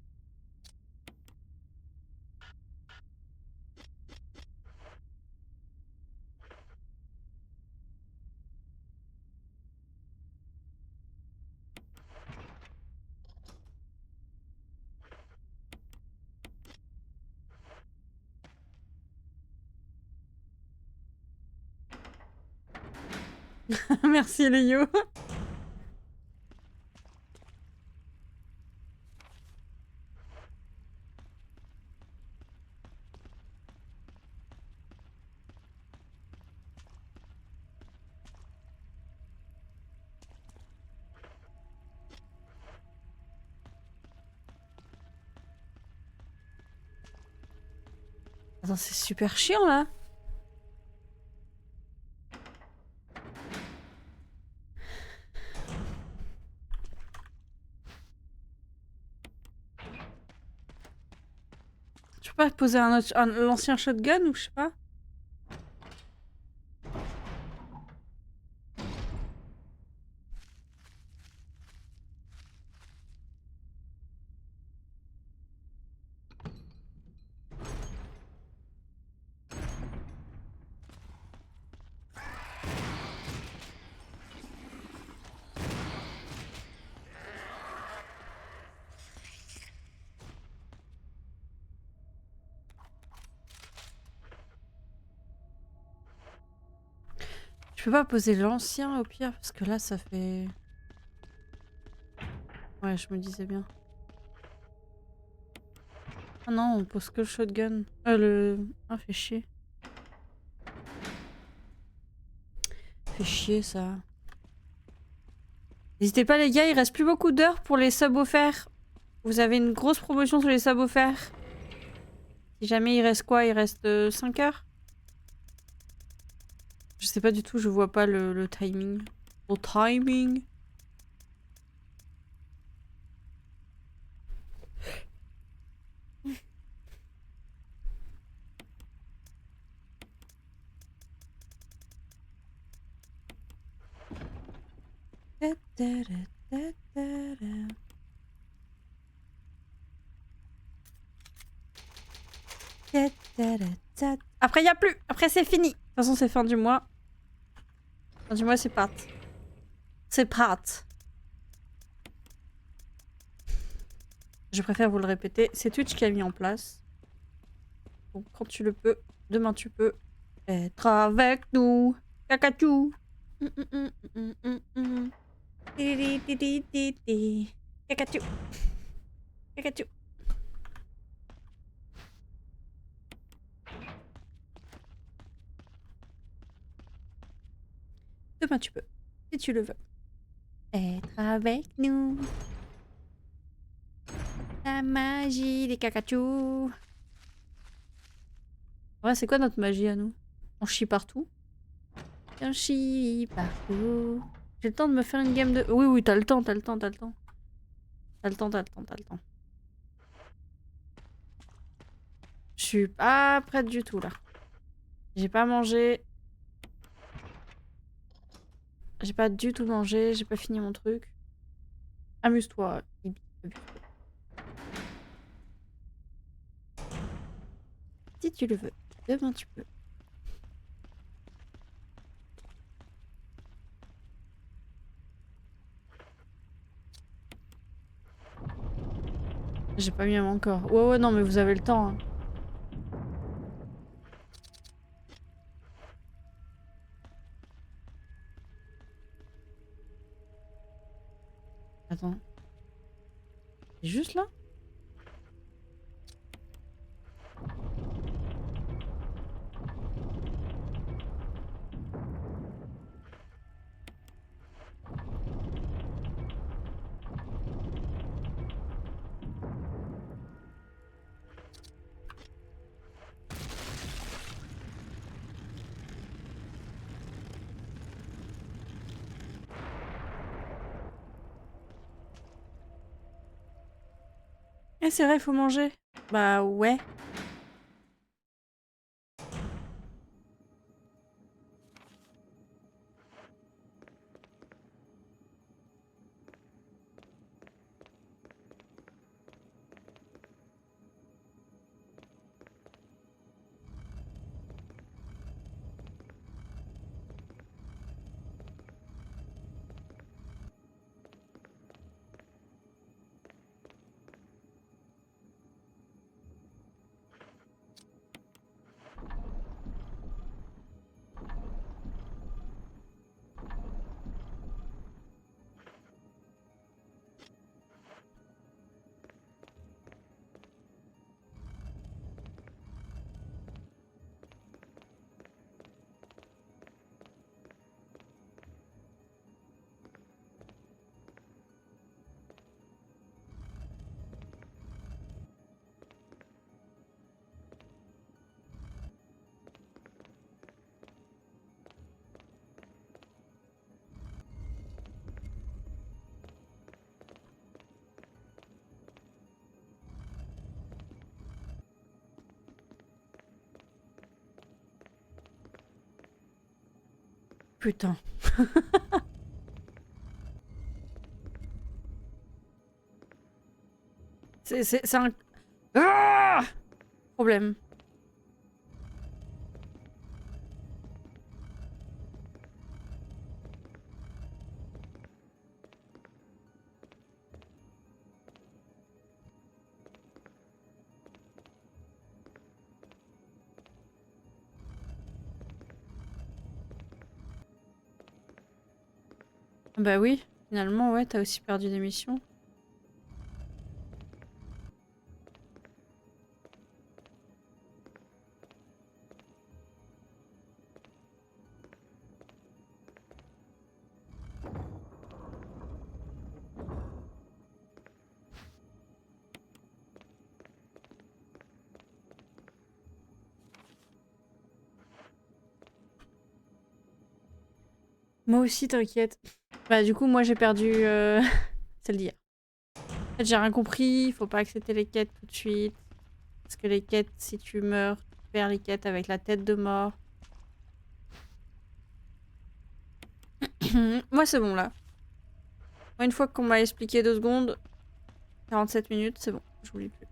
S1: Merci Léo. Attends, c'est super chiant là. Tu peux pas poser l'ancien shotgun ou je sais pas? peux pas poser l'ancien au pire, parce que là, ça fait... Ouais, je me disais bien. Ah non, on pose que le shotgun. Ah, fait chier. Fait chier, ça. N'hésitez pas, les gars, il reste plus beaucoup d'heures pour les subs offerts. Vous avez une grosse promotion sur les subs offerts. Si jamais il reste quoi? Il reste 5 heures? Je sais pas du tout, je vois pas le timing. Le timing. Après, il y a plus. Après, c'est fini. De toute façon, c'est fin du mois. Fin du mois, c'est part. C'est part. Je préfère vous le répéter. C'est Twitch qui a mis en place. Donc, quand tu le peux, demain tu peux être avec nous. Kakachou. Kakachou. Kakachou. Demain tu peux, si tu le veux. Être avec nous. La magie des cacachous. Ouais, c'est quoi notre magie à nous? On chie partout. On chie partout. J'ai le temps de me faire une game de... Oui, oui, t'as le temps, t'as le temps, t'as le temps. T'as le temps, t'as le temps, t'as le temps. Je suis pas prête du tout, là. J'ai pas mangé. J'ai pas du tout mangé, j'ai pas fini mon truc. Amuse-toi, Ibi. Amuse-toi. Si tu le veux, demain tu peux. J'ai pas mis encore. Ouais, ouais, non, mais vous avez le temps. Hein. Attends. C'est juste là? Eh, c'est vrai, il faut manger. Bah ouais. Putain. C'est un... Ah problème. Bah oui, finalement, ouais, t'as aussi perdu des missions. Moi aussi, t'inquiète. Bah du coup, moi j'ai perdu celle d'hier. En fait, j'ai rien compris, faut pas accepter les quêtes tout de suite. Parce que les quêtes, si tu meurs, tu perds les quêtes avec la tête de mort. Moi c'est bon là. Moi, une fois qu'on m'a expliqué 2 secondes, 47 minutes, c'est bon, j'oublie plus.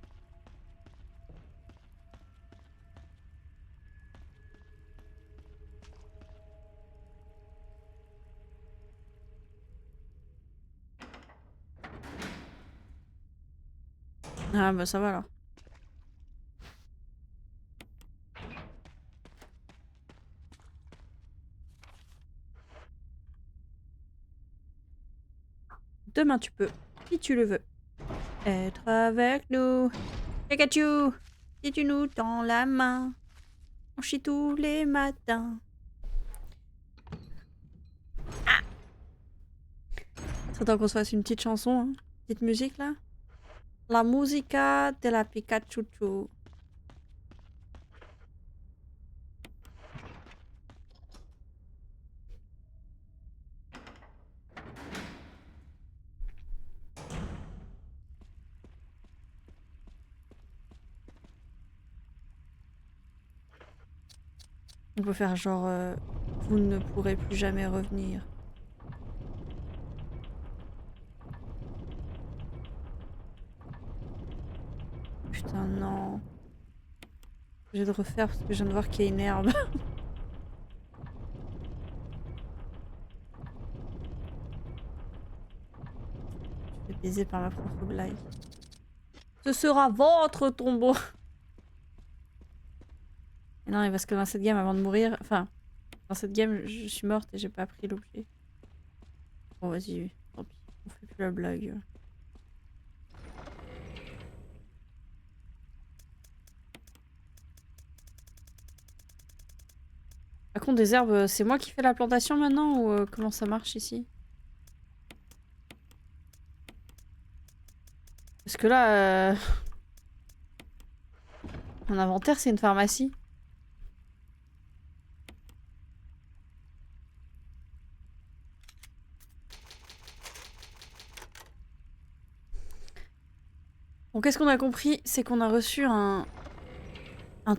S1: Ah bah ça va alors. Demain tu peux, si tu le veux. Être avec nous. Pikachu, si tu nous tends la main, on chie tous les matins. C'est temps qu'on se fasse une petite chanson, hein. Petite musique là. La musica de la Pikachu. On peut faire genre vous ne pourrez plus jamais revenir. Putain non. J'ai de refaire parce que je viens de voir qu'il y a une herbe. Je suis baisée par ma propre blague. Ce sera votre tombeau. Et non, parce que dans cette game, avant de mourir, enfin, dans cette game, je suis morte et j'ai pas pris l'objet. Bon, vas-y, tant pis, on fait plus la blague. Par contre, des herbes, c'est moi qui fais la plantation maintenant ou comment ça marche ici? Parce que là, mon inventaire, c'est une pharmacie. Bon, qu'est-ce qu'on a compris? C'est qu'on a reçu un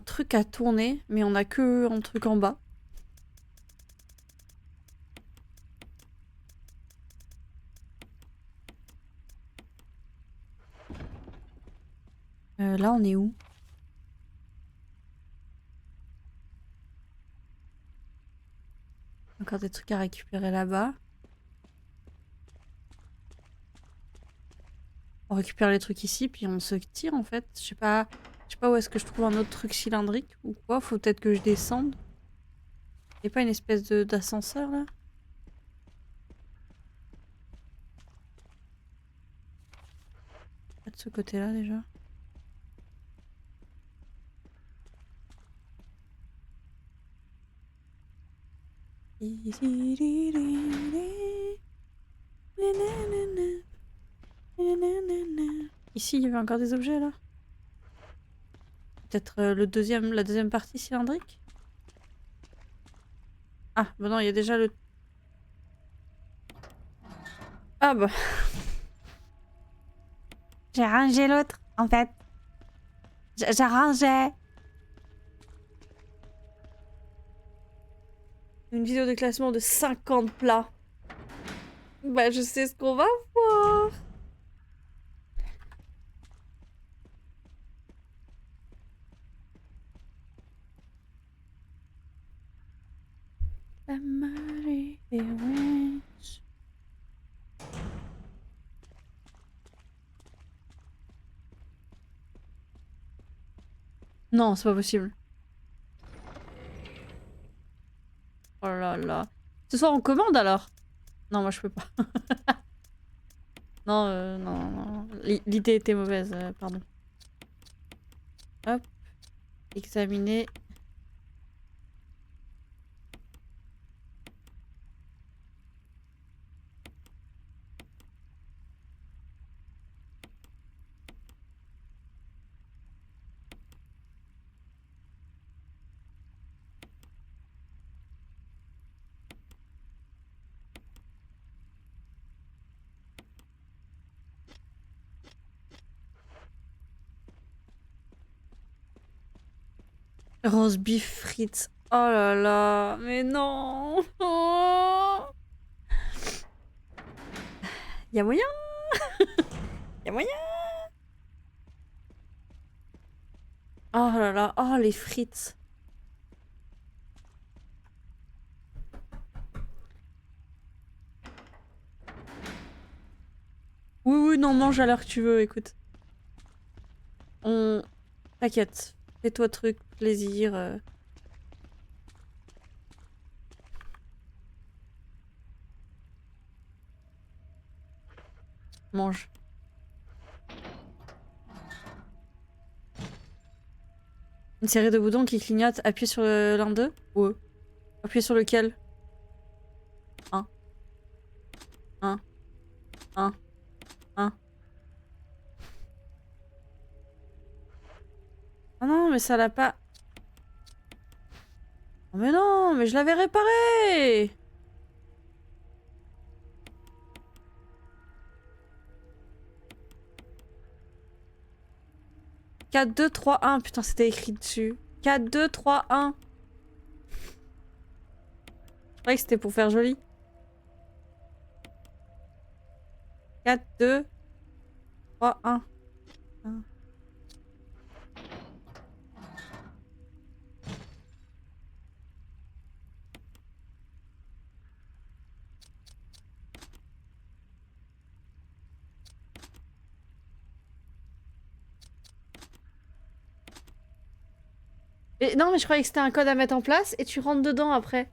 S1: truc à tourner, mais on a que un truc en bas. Là, on est où? Encore des trucs à récupérer là-bas. On récupère les trucs ici, puis on se tire en fait. Je sais pas où est-ce que je trouve un autre truc cylindrique ou quoi. Faut peut-être que je descende. Y'a pas une espèce d'ascenseur là? Pas de ce côté-là déjà. Ici, il y avait encore des objets là. Peut-être la deuxième partie cylindrique? Ah, bah non, il y a déjà le... Ah bah... J'ai rangé l'autre, en fait. J'ai rangé. Une vidéo de classement de 50 plats. Bah, je sais ce qu'on va voir. La marée des winds. Non, c'est pas possible. Oh là là. Ce soir, on commande alors? Non, moi je peux pas. Non, non, non. L'idée était mauvaise, pardon. Hop. Examiner. Rose beef frites. Oh là là, mais non. Oh. Y a moyen. Y a moyen. Oh là là, oh les frites. Oui, oui, non, mange à l'heure que tu veux, écoute. On... T'inquiète, fais-toi truc, plaisir. Mange. Une série de boutons qui clignotent, appuie sur l'un d'eux. Ouais. Appuie sur lequel? Un. Un. Un. Un. Ah non, mais ça l'a pas... Oh mais non, mais je l'avais réparé! 4, 2, 3, 1. Putain, c'était écrit dessus. 4, 2, 3, 1. Je croyais que c'était pour faire joli. 4, 2, 3, 1. Et non, mais je croyais que c'était un code à mettre en place et tu rentres dedans après.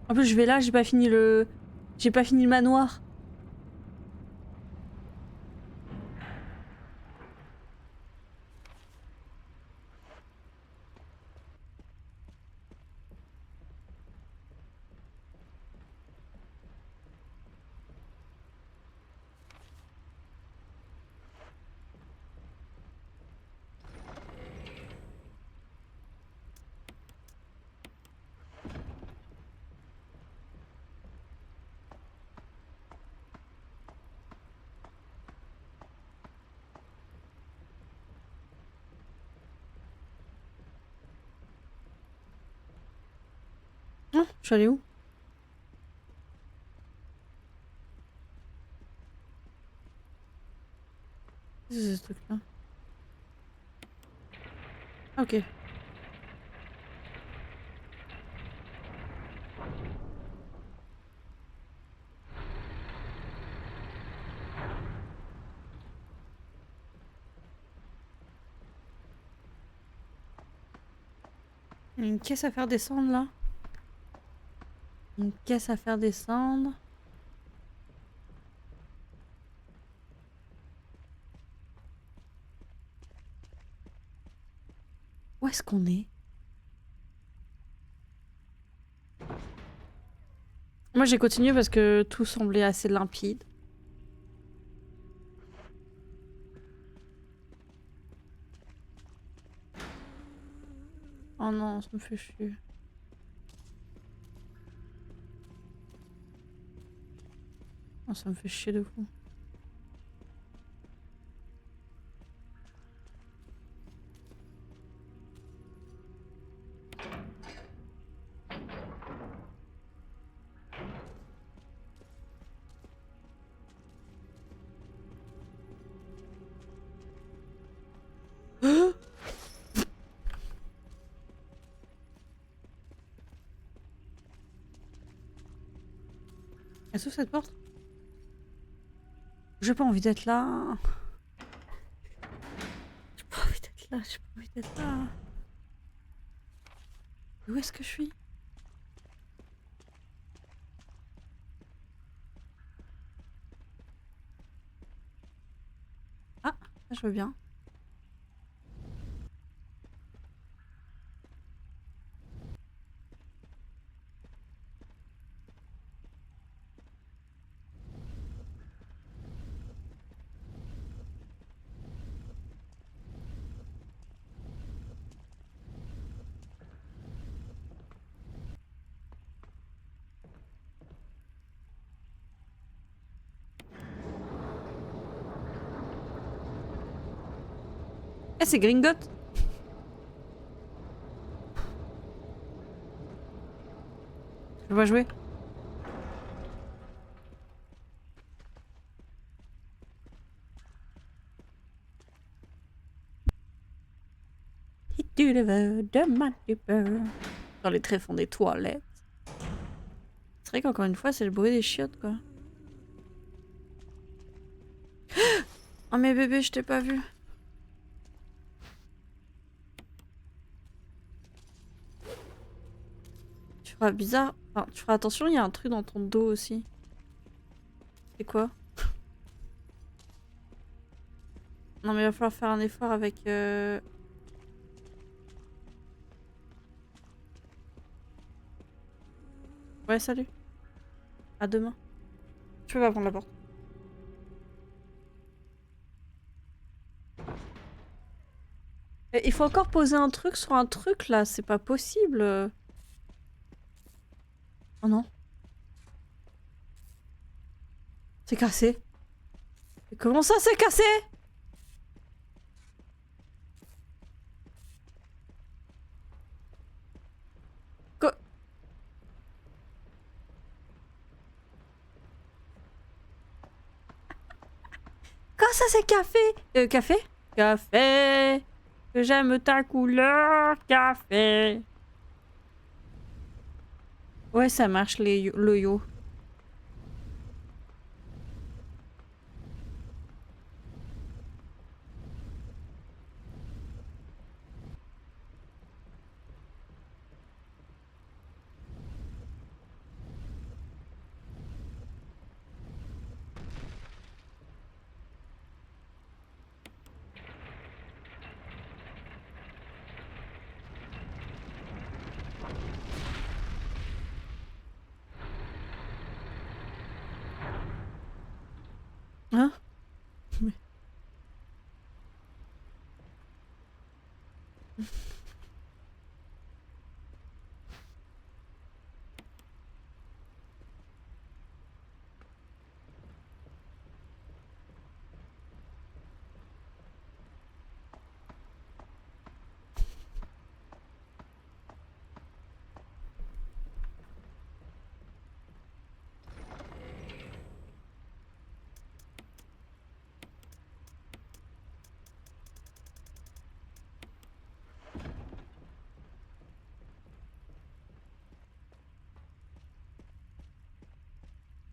S1: En plus, je vais là, j'ai pas fini le... J'ai pas fini le manoir. Oh, je suis allée où? C'est ce truc-là. Ok. Il y a une caisse à faire descendre là. Une caisse à faire descendre. Où est-ce qu'on est? Moi j'ai continué parce que tout semblait assez limpide. Oh non, ça me fait chier. Oh, ça me fait chier de fou. Elle s'ouvre cette porte? J'ai pas envie d'être là. J'ai pas envie d'être là, j'ai pas envie d'être là. Où est-ce que je suis? Ah, ça je veux bien. Eh, c'est Gringotte! Je le vois jouer. Si tu le veux, demain tu peux. Dans les tréfonds des toilettes. C'est vrai qu'encore une fois, c'est le bruit des chiottes, quoi. Oh mais bébé, je t'ai pas vu. Tu feras bizarre. Enfin, tu feras attention, il y a un truc dans ton dos aussi. C'est quoi? Non mais il va falloir faire un effort avec... Ouais, salut. À demain. Je peux pas prendre la porte. Il faut encore poser un truc sur un truc là, c'est pas possible. Oh non. C'est cassé. Mais comment ça c'est cassé? Co- Comment ça c'est café? Café? Café. Que j'aime ta couleur, café. Ouais, ça marche le yo. Hein? Mais-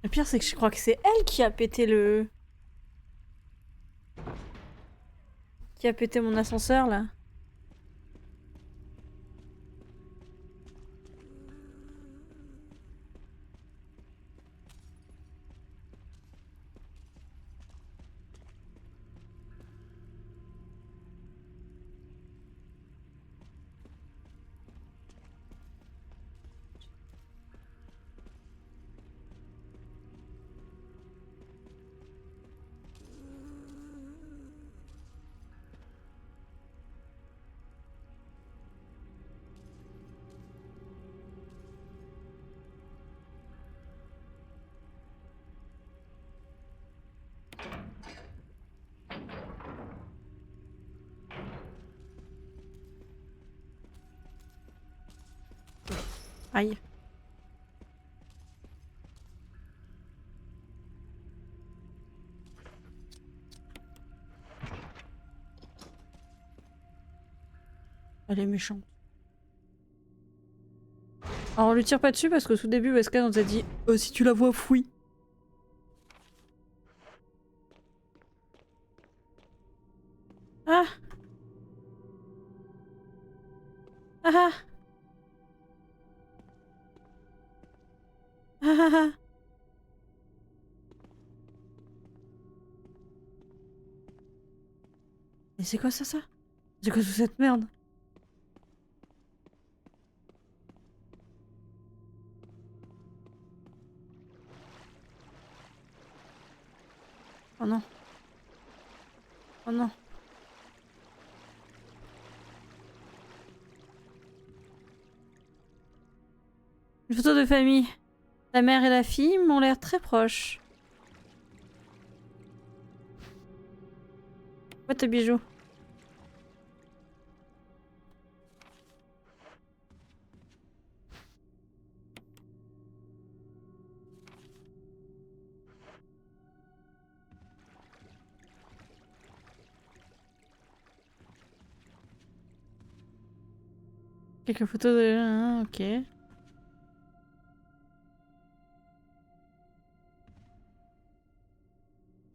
S1: Le pire, c'est que je crois que c'est elle qui a pété le... Qui a pété mon ascenseur, là. Aïe. Elle est méchante. Alors on lui tire pas dessus parce qu'au tout début Wesker nous a dit si tu la vois fouille. Ah. Ah ah. Ah ah ah. Mais c'est quoi ça? C'est quoi toute cette merde? Oh non. Oh non. Une photo de famille. La mère et la fille m'ont l'air très proches. What tes bijoux? Quelques photos de... Ah, ok.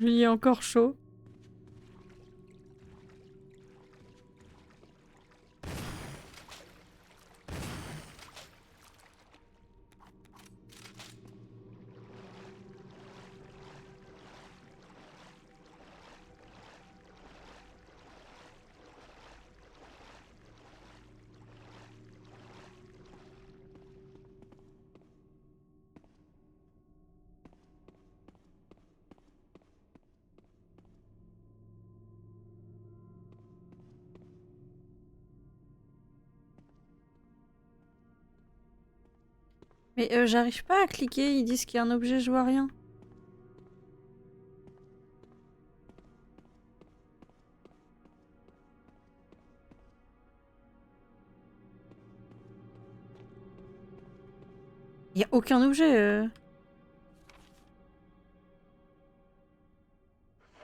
S1: Julie est encore chaud. Mais j'arrive pas à cliquer, ils disent qu'il y a un objet, je vois rien. Il y a aucun objet.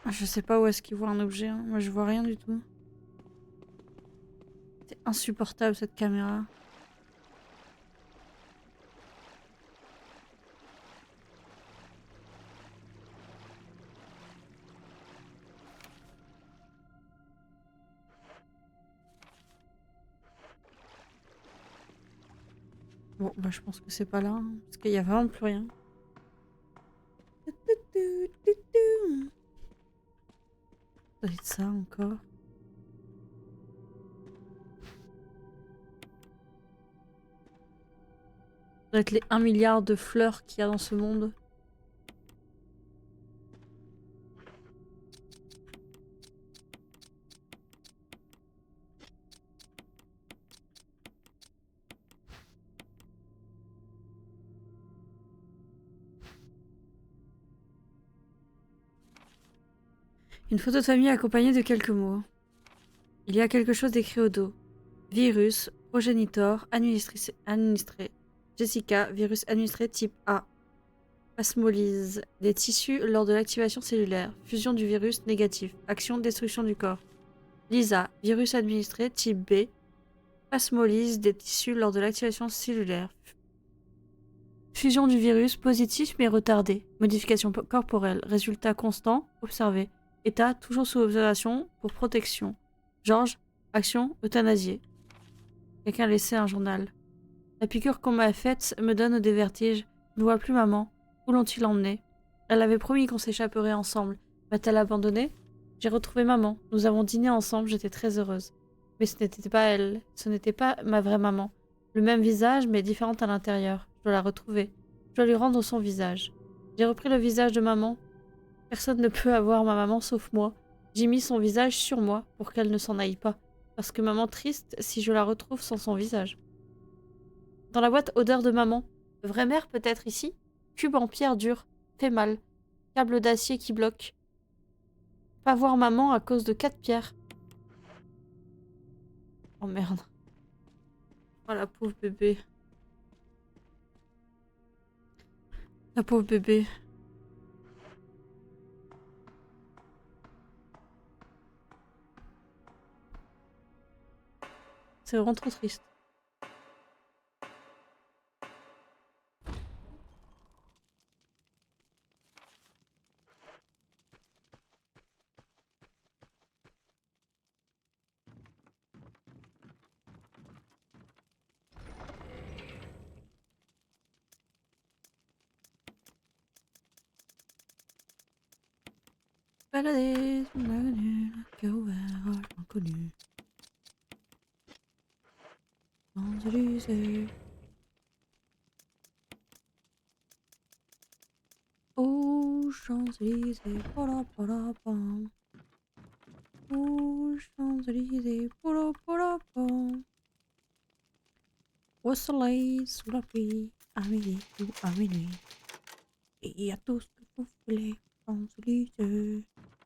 S1: Je sais pas où est-ce qu'ils voient un objet, hein. Moi je vois rien du tout. C'est insupportable cette caméra. Bon, bah je pense que c'est pas là, hein, parce qu'il y a vraiment plus rien. Ça doit être ça encore. Ça doit être les 1 milliard de fleurs qu'il y a dans ce monde. Une photo de famille accompagnée de quelques mots. Il y a quelque chose d'écrit au dos. Virus, progénitor, administré. Jessica, virus administré type A. Plasmolyse des tissus lors de l'activation cellulaire. Fusion du virus négatif. Action, destruction du corps. Lisa, virus administré type B. Plasmolyse des tissus lors de l'activation cellulaire. Fusion du virus positif mais retardé. Modification corporelle. Résultat constant, observé. État toujours sous observation pour protection. Georges, action, euthanasié. Quelqu'un a laissé un journal. La piqûre qu'on m'a faite me donne des vertiges. Je ne vois plus maman. Où l'ont-ils emmenée? Elle avait promis qu'on s'échapperait ensemble. M'a-t-elle abandonnée? J'ai retrouvé maman. Nous avons dîné ensemble, j'étais très heureuse. Mais ce n'était pas elle. Ce n'était pas ma vraie maman. Le même visage, mais différente à l'intérieur. Je dois la retrouver. Je dois lui rendre son visage. J'ai repris le visage de maman. Personne ne peut avoir ma maman sauf moi. J'ai mis son visage sur moi pour qu'elle ne s'en aille pas. Parce que maman triste si je la retrouve sans son visage. Dans la boîte, odeur de maman. Vraie mère peut-être ici? Cube en pierre dure. Fait mal. Câble d'acier qui bloque. Pas voir maman à cause de 4 pierres. Oh merde. Oh la pauvre bébé. La pauvre bébé. C'est vraiment trop triste. balader sur l'avenue, cœur ouvert à l'inconnu. Champs-Élysées. Oh, Champs-Élysées, para para pam. Oh, Champs-Élysées, para para pam. Au soleil, sous la pluie, à midi ou à minuit. Et à tout ce que vous voulez, Champs-Élysées.